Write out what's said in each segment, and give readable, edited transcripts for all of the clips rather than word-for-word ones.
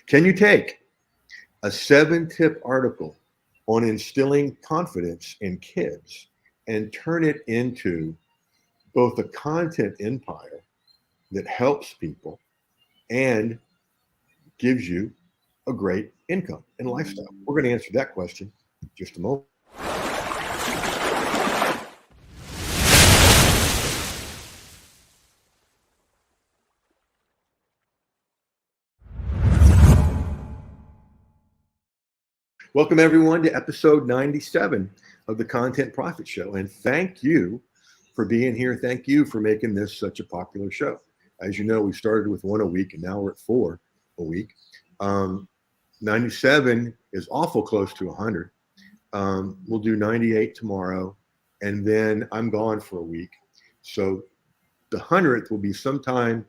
Can you take a 7-tip article on instilling confidence in kids and turn it into both a content empire that helps people and gives you a great income and lifestyle? We're going to answer that question in just a moment. Welcome, everyone, to episode 97 of the Content Profit Show. And thank you for being here. Thank you for making this such a popular show. As you know, we started with 1 a week, and now we're at 4 a week. 97 is awful close to 100. We'll do 98 tomorrow, and then I'm gone for a week. So the 100th will be sometime,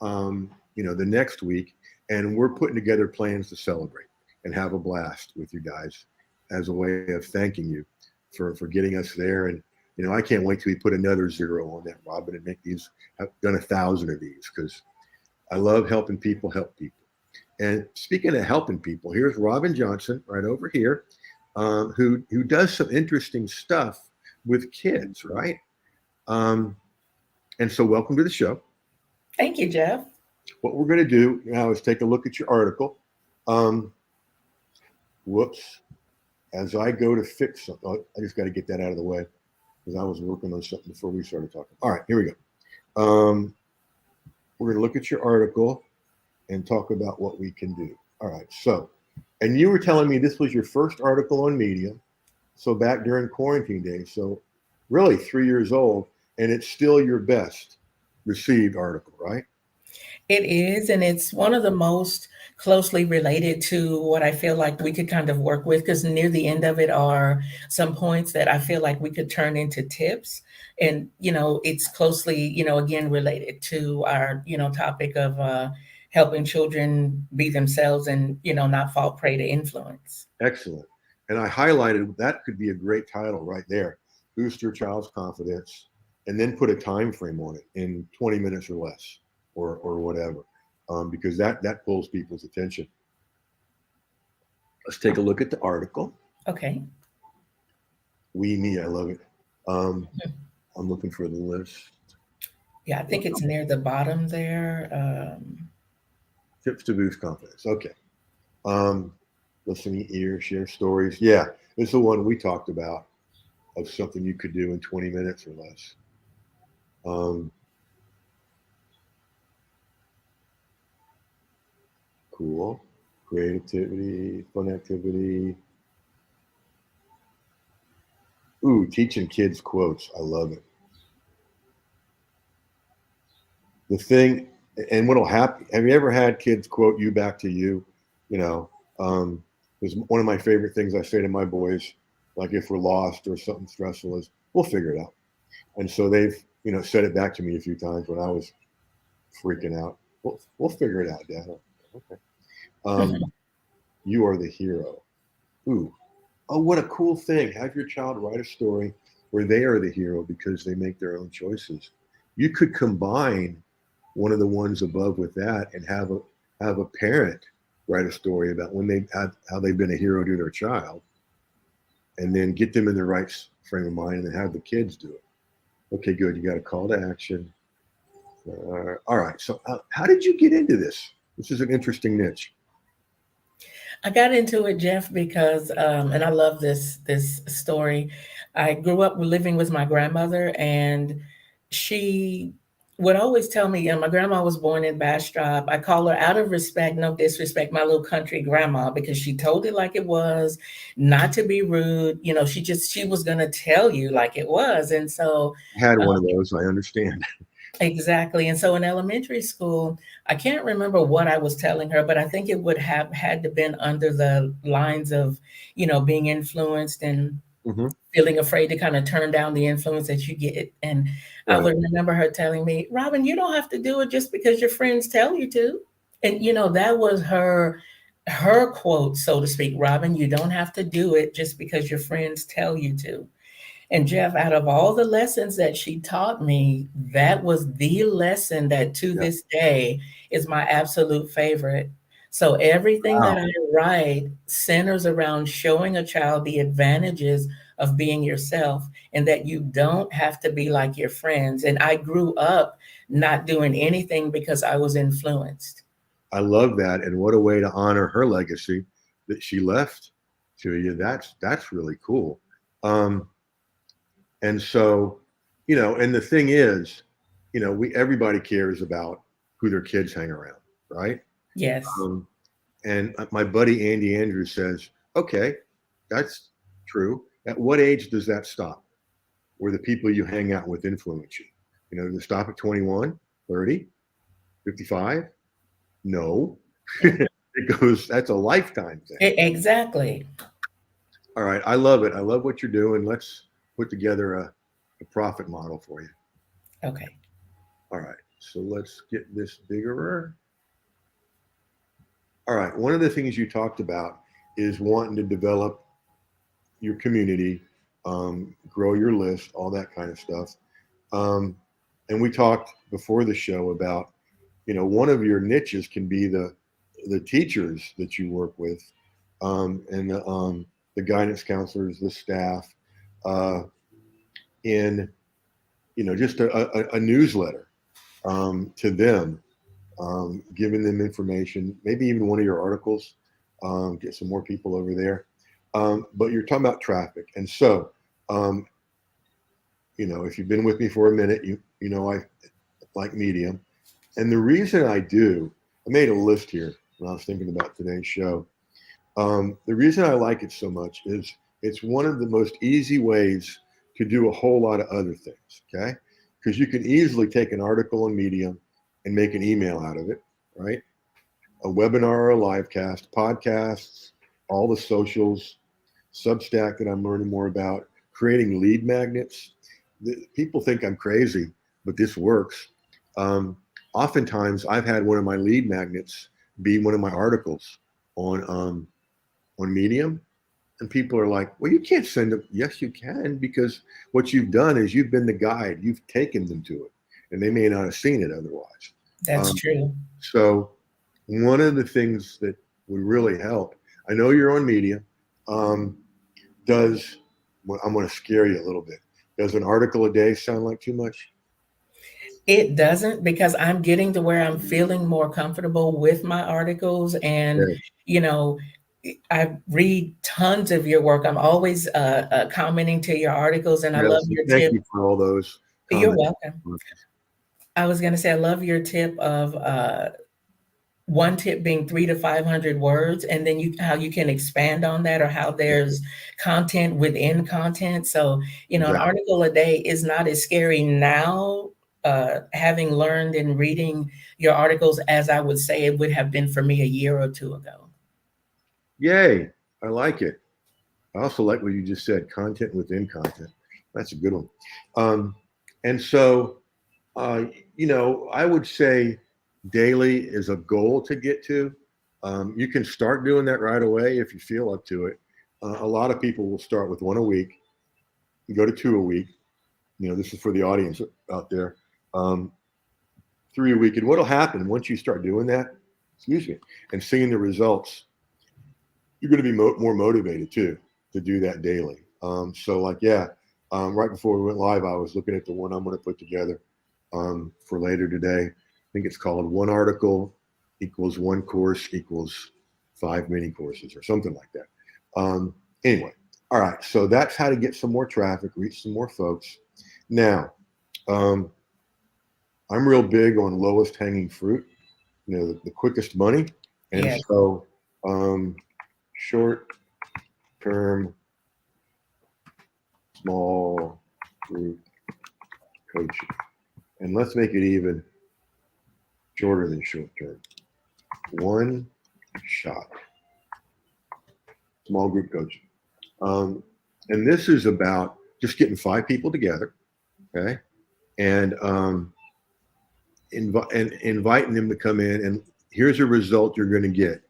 the next week, and we're putting together plans to celebrate and have a blast with you guys as a way of thanking you for getting us there. And, I can't wait till we put another 0 on that, Robin, and make these. I've done 1,000 of these because I love helping people help people. And speaking of helping people, here's Robin Johnson right over here, who does some interesting stuff with kids, right? And so welcome to the show. Thank you, Jeff. What we're going to do now is take a look at your article. Whoops. As I go to fix something, I just got to get that out of the way because I was working on something before we started talking. All right, here we go. We're going to look at your article and talk about what we can do. All right, so, and you were telling me this was your first article on Medium, so back during quarantine days, so really 3 years old, and it's still your best received article, right? It is, and it's one of the most closely related to what I feel like we could kind of work with, because near the end of it are some points that I feel like we could turn into tips. And, it's closely, again, related to our, topic of helping children be themselves and, not fall prey to influence. Excellent. And I highlighted that could be a great title right there. Boost your child's confidence, and then put a time frame on it in 20 minutes or less. Or whatever, because that pulls people's attention. Let's take a look at the article. Okay. Me, I love it. I'm looking for the list. Yeah, I think it's near the bottom there. Tips to boost confidence. Okay. Listening ear, share stories. Yeah, it's the one we talked about of something you could do in 20 minutes or less. Cool. Creativity, fun activity. Ooh, teaching kids quotes. I love it. The thing, and what'll happen, have you ever had kids quote you back to you? Is one of my favorite things I say to my boys, like if we're lost or something stressful, is we'll figure it out. And so they've, said it back to me a few times when I was freaking out. We'll figure it out, Dad. Okay. You are the hero. Ooh. Oh, what a cool thing. Have your child write a story where they are the hero because they make their own choices. You could combine one of the ones above with that and have a parent write a story about when how they've been a hero to their child, and then get them in the right frame of mind and then have the kids do it. Okay, good. You got a call to action. All right. So how did you get into this? This is an interesting niche. I got into it, Jeff, because, and I love this story. I grew up living with my grandmother, and she would always tell me, my grandma was born in Bastrop. I call her, out of respect, no disrespect, my little country grandma, because she told it like it was, not to be rude. She was going to tell you like it was. And so I had one of those, I understand. Exactly. And so in elementary school, I can't remember what I was telling her, but I think it would have had to been under the lines of, being influenced and feeling afraid to kind of turn down the influence that you get. And right. I would remember her telling me, Robin, you don't have to do it just because your friends tell you to. And, that was her quote, so to speak. Robin, you don't have to do it just because your friends tell you to. And Jeff, out of all the lessons that she taught me, that was the lesson that to this day is my absolute favorite. So everything that Wow. I write centers around showing a child the advantages of being yourself and that you don't have to be like your friends. And I grew up not doing anything because I was influenced. I love that. And what a way to honor her legacy that she left to you. That's really cool. Um, and so, and the thing is, everybody cares about who their kids hang around, right? Yes. Um, and my buddy Andy Andrews says, okay, that's true. At what age does that stop? Where the people you hang out with influence you? Does it stop at 21, 30, 55? No. It goes, that's a lifetime thing. Exactly. All right. I love it. I love what you're doing. Let's put together a profit model for you. Okay. All right. So let's get this bigger. All right. One of the things you talked about is wanting to develop your community, grow your list, all that kind of stuff. And we talked before the show about, one of your niches can be the teachers that you work with, and the guidance counselors, the staff, in just a newsletter to them, giving them information, maybe even one of your articles, get some more people over there. But you're talking about traffic, and so if you've been with me for a minute, I like Medium, and the reason I made a list here when I was thinking about today's show. The reason I like it so much is it's one of the most easy ways to do a whole lot of other things, okay? Because you can easily take an article on Medium and make an email out of it, right? A webinar or a live cast, podcasts, all the socials, Substack that I'm learning more about, creating lead magnets. People think I'm crazy, but this works. Oftentimes, I've had one of my lead magnets be one of my articles on Medium, and people are like, "Well, you can't send them." Yes, you can, because what you've done is you've been the guide. You've taken them to it, and they may not have seen it otherwise. That's true. So, one of the things that would really help. I know you're on Medium. I'm going to scare you a little bit. Does an article a day sound like too much? It doesn't, because I'm getting to where I'm feeling more comfortable with my articles. And, I read tons of your work. I'm always commenting to your articles, and I love your Thank tip. you for all those You're comments. welcome. I was going to say, I love your tip of one tip being 300 to 500 words, and then how you can expand on that, or how there's content within content. So, an article a day is not as scary now, having learned and reading your articles, as I would say it would have been for me a year or two ago. Yay. I like it. I also like what you just said, content within content. That's a good one. And so, I would say daily is a goal to get to. You can start doing that right away if you feel up to it. A lot of people will start with one a week, go to 2 a week. This is for the audience out there. 3 a week. And what'll happen once you start doing that, and seeing the results, you're going to be more motivated too to do that daily. Right before we went live, I was looking at the one I'm going to put together for later today. I think it's called one article equals one course equals 5 mini courses, or something like that. Anyway, all right. So that's how to get some more traffic, reach some more folks. Now, I'm real big on lowest hanging fruit, the quickest money. And so short term, small group coaching. And let's make it even shorter than short term. One shot. Small group coaching. And this is about just getting 5 people together, okay? And inviting them to come in, and here's a result you're going to get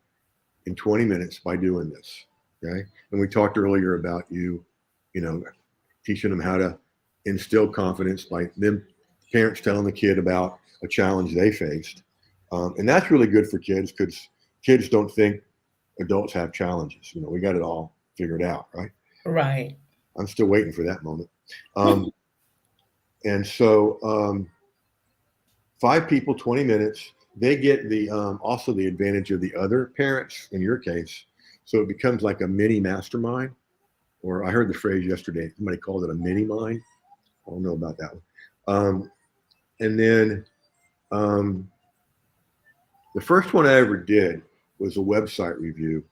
in 20 minutes by doing this, okay? And we talked earlier about teaching them how to instill confidence by them, parents telling the kid about a challenge they faced. And that's really good for kids, because kids don't think adults have challenges. We got it all figured out, right? Right. I'm still waiting for that moment. And so 5 people, 20 minutes. They get the also the advantage of the other parents in your case. So it becomes like a mini mastermind. Or I heard the phrase yesterday. Somebody called it a mini mind. I don't know about that one. And then the first one I ever did was a website review,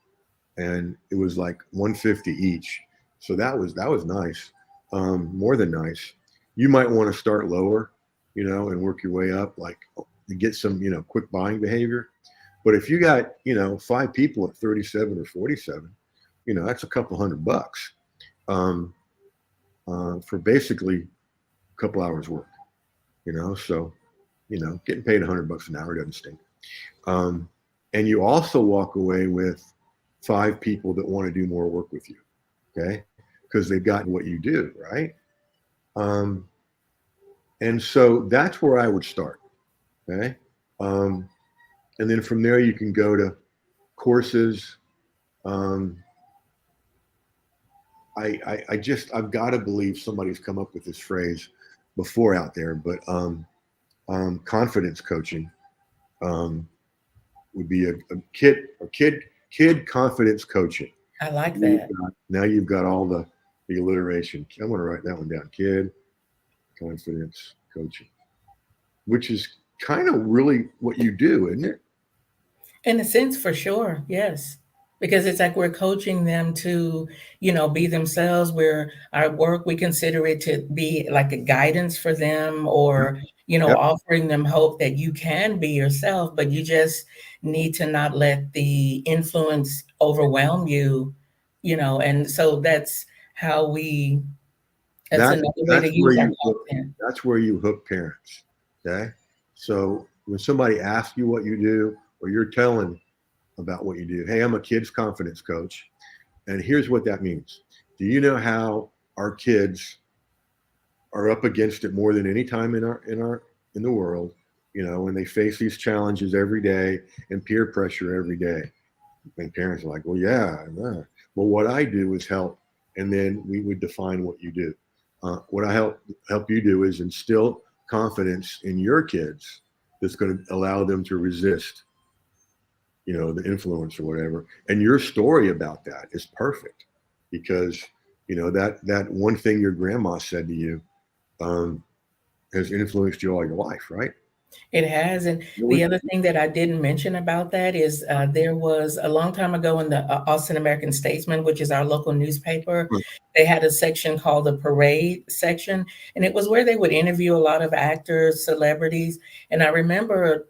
and it was like 150 each. So that was nice, more than nice. You might want to start lower, and work your way up, like to get some, quick buying behavior. But if you got, 5 people at 37 or 47, that's a couple $100 for basically a couple hours work. So getting paid $100 an hour doesn't stink. And you also walk away with 5 people that want to do more work with you, okay? Because they've gotten what you do, right? And so that's where I would start, okay? And then from there you can go to courses. I've got to believe somebody's come up with this phrase before out there, but confidence coaching would be a kid confidence coaching. I like that. Now you've got all the alliteration. I'm going to write that one down. Kid confidence coaching, which is kind of really what you do, isn't it? In a sense, for sure, yes. Because it's like we're coaching them to, be themselves. Where our work, we consider it to be like a guidance for them, or, Yep. offering them hope that you can be yourself, but you just need to not let the influence overwhelm you, and so that's how that's another way to use our content. That's where you hook parents, okay? So when somebody asks you what you do, or you're telling about what you do, hey, I'm a kids confidence coach, and here's what that means. Do you know how our kids are up against it more than any time in the world? When they face these challenges every day and peer pressure every day, and parents are like, well, yeah. Well, what I do is help, and then we would define what you do. What I help you do is instill confidence in your kids that's going to allow them to resist, the influence or whatever. And your story about that is perfect, because that one thing your grandma said to you has influenced you all your life, right? It has. And the other thing that I didn't mention about that is there was a long time ago in the Austin American Statesman, which is our local newspaper, they had a section called the Parade section. And it was where they would interview a lot of actors, celebrities. And I remember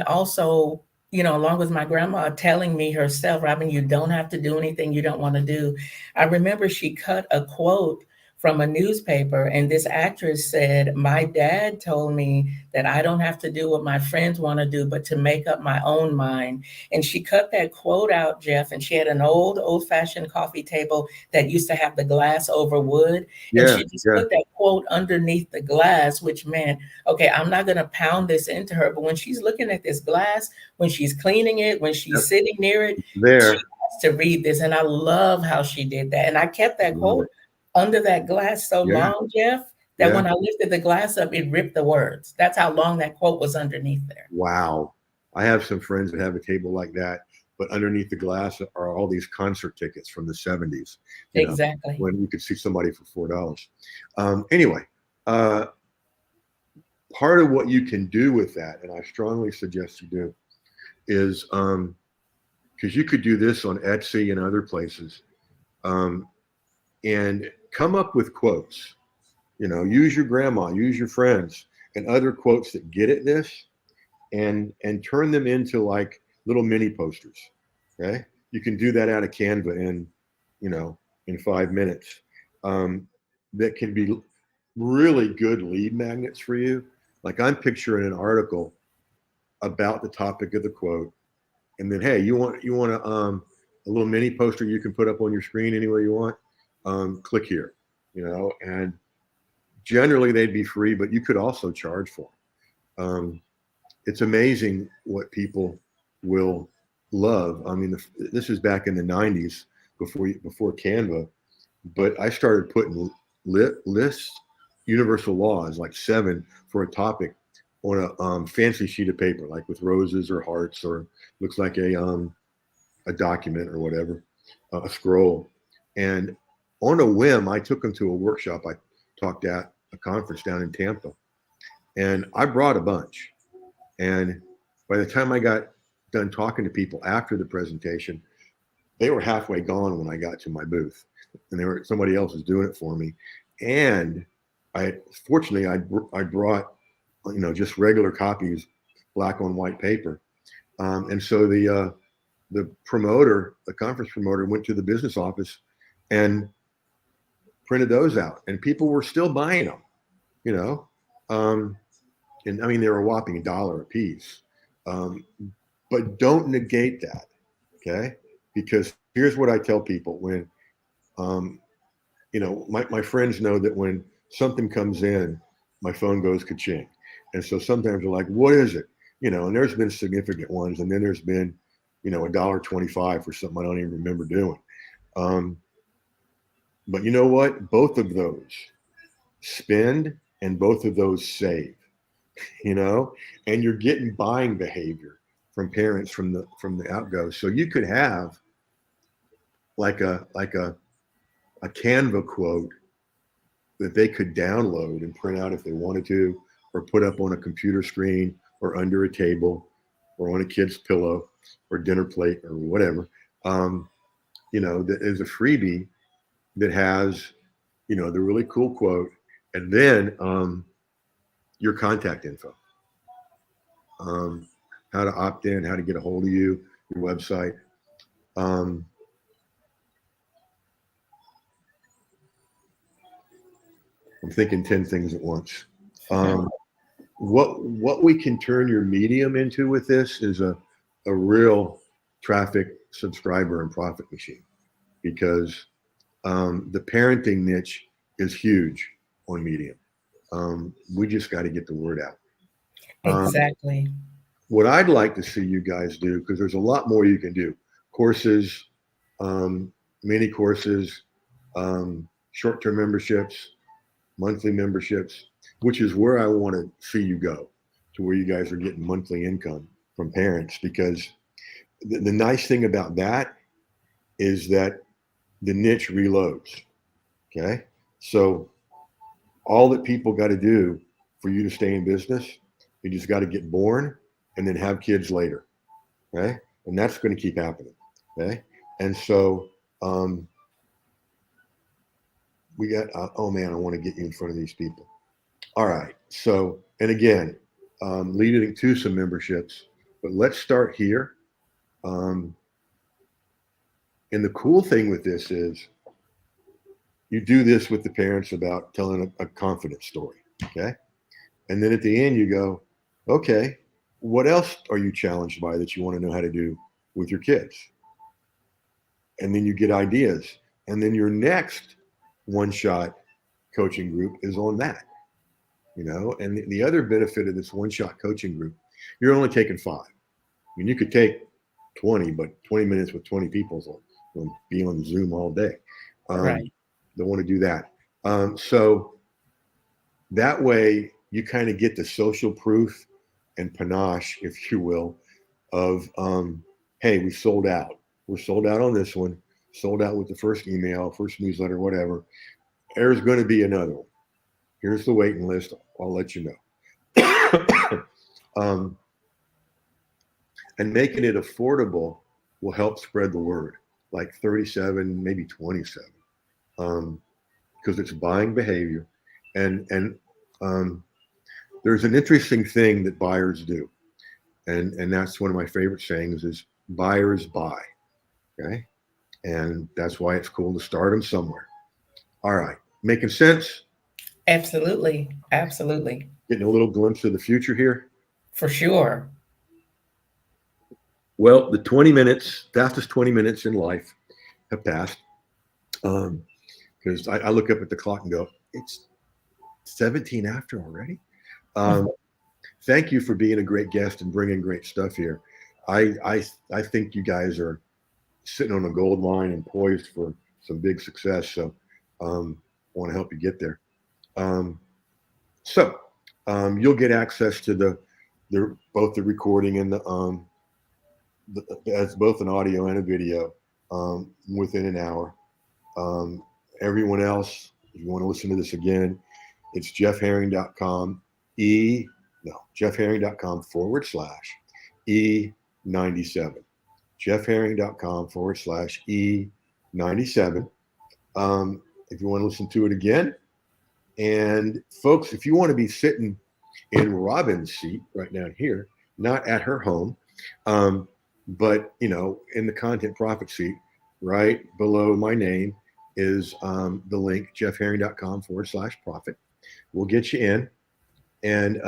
also, along with my grandma telling me herself, Robin, you don't have to do anything you don't want to do. I remember she cut a quote from a newspaper, and this actress said, my dad told me that I don't have to do what my friends want to do, but to make up my own mind. And she cut that quote out, Jeff, and she had an old-fashioned coffee table that used to have the glass over wood. And she just put that quote underneath the glass, which meant, okay, I'm not going to pound this into her, but when she's looking at this glass, when she's cleaning it, when she's sitting near it, she has to read this. And I love how she did that. And I kept that quote under that glass so long, Jeff, that when I lifted the glass up, it ripped the words. That's how long that quote was underneath there. Wow. I have some friends that have a table like that, but underneath the glass are all these concert tickets from the 70s. Exactly. When you could see somebody for $4. Anyway, part of what you can do with that, and I strongly suggest you do, is because you could do this on Etsy and other places, and come up with quotes. Use your grandma, use your friends, and other quotes that get at this, and turn them into like little mini posters. Okay, you can do that out of Canva in 5 minutes. That can be really good lead magnets for you. Like, I'm picturing an article about the topic of the quote, and then, hey, you want a little mini poster you can put up on your screen anywhere you want. Click here, and generally they'd be free, but you could also charge for them. It's amazing what people will love. I mean, this is back in the 90s before Canva, but I started putting lists, universal laws, like 7 for a topic on a fancy sheet of paper, like with roses or hearts, or looks like a document or whatever, a scroll. And on a whim, I took them to a workshop I talked at a conference down in Tampa, and I brought a bunch. And by the time I got done talking to people after the presentation, they were halfway gone when I got to my booth, and somebody else was doing it for me. And fortunately I brought, just regular copies, black on white paper. And so the conference promoter, went to the business office and printed those out, and people were still buying them, you know. And I mean, they were a whopping $1 a piece. But don't negate that, okay? Because here's what I tell people when, my friends know that when something comes in, my phone goes ka-ching. And so sometimes they're like, what is it? And there's been significant ones. And then there's been, $1.25 for something I don't even remember doing. But you know what? Both of those spend and both of those save, and you're getting buying behavior from parents from the outgo. So you could have like a Canva quote that they could download and print out if they wanted to, or put up on a computer screen or under a table or on a kid's pillow or dinner plate or whatever. That is a freebie that has, the really cool quote, and then your contact info, how to opt in, how to get a hold of you, your website. I'm thinking 10 things at once. What we can turn your medium into with this is a real traffic, subscriber, and profit machine, because the parenting niche is huge on Medium. We just got to get the word out. Exactly. What I'd like to see you guys do, because there's a lot more you can do: courses, mini courses, short-term memberships, monthly memberships, which is where I want to see you go, to where you guys are getting monthly income from parents. Because the nice thing about that is that the niche reloads. Okay. So all that people got to do for you to stay in business, you just got to get born and then have kids later. Okay. And that's going to keep happening. Okay. And so, we got, oh man, I want to get you in front of these people. All right. So, and again, leading to some memberships, but let's start here. And the cool thing with this is you do this with the parents about telling a confident story. Okay. And then at the end you go, okay, what else are you challenged by that you want to know how to do with your kids? And then you get ideas. And then your next one-shot coaching group is on that, and the other benefit of this one-shot coaching group, you're only taking 5. I mean, you could take 20, but 20 minutes with 20 people will be on Zoom all day. Right. Don't want to do that. So that way you kind of get the social proof and panache, if you will, of, hey, we sold out. We're sold out on this one, sold out with the first email, first newsletter, whatever. There's going to be another one. Here's the waiting list. I'll let you know. And making it affordable will help spread the word, like 37, maybe 27, because it's buying behavior. And there's an interesting thing that buyers do. And that's one of my favorite sayings is buyers buy. Okay. And that's why it's cool to start them somewhere. All right. Making sense? Absolutely. Absolutely. Getting a little glimpse of the future here? For sure. Well, the 20 minutes, fastest 20 minutes in life have passed. Because I look up at the clock and go, it's 17 after already. Thank you for being a great guest and bringing great stuff here. I think you guys are sitting on a gold mine and poised for some big success. So I want to help you get there. So you'll get access to both the recording and as both an audio and a video within an hour. Everyone else, if you want to listen to this again, it's jeffherring.com jeffherring.com/E97. jeffherring.com/E97. If you want to listen to it again. And folks, if you want to be sitting in Robin's seat right down here, not at her home, but in the content profit seat, right below my name is the link, jeffherring.com/profit. We'll get you in and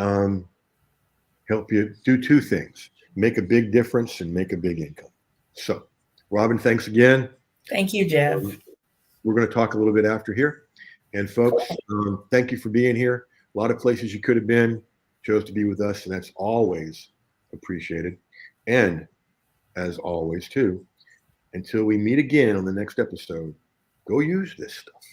help you do two things: make a big difference and make a big income. So, Robin, thanks again. Thank you, Jeff. We're going to talk a little bit after here. And folks, thank you for being here. A lot of places you could have been, chose to be with us, and that's always appreciated. And as always, too, until we meet again on the next episode, go use this stuff.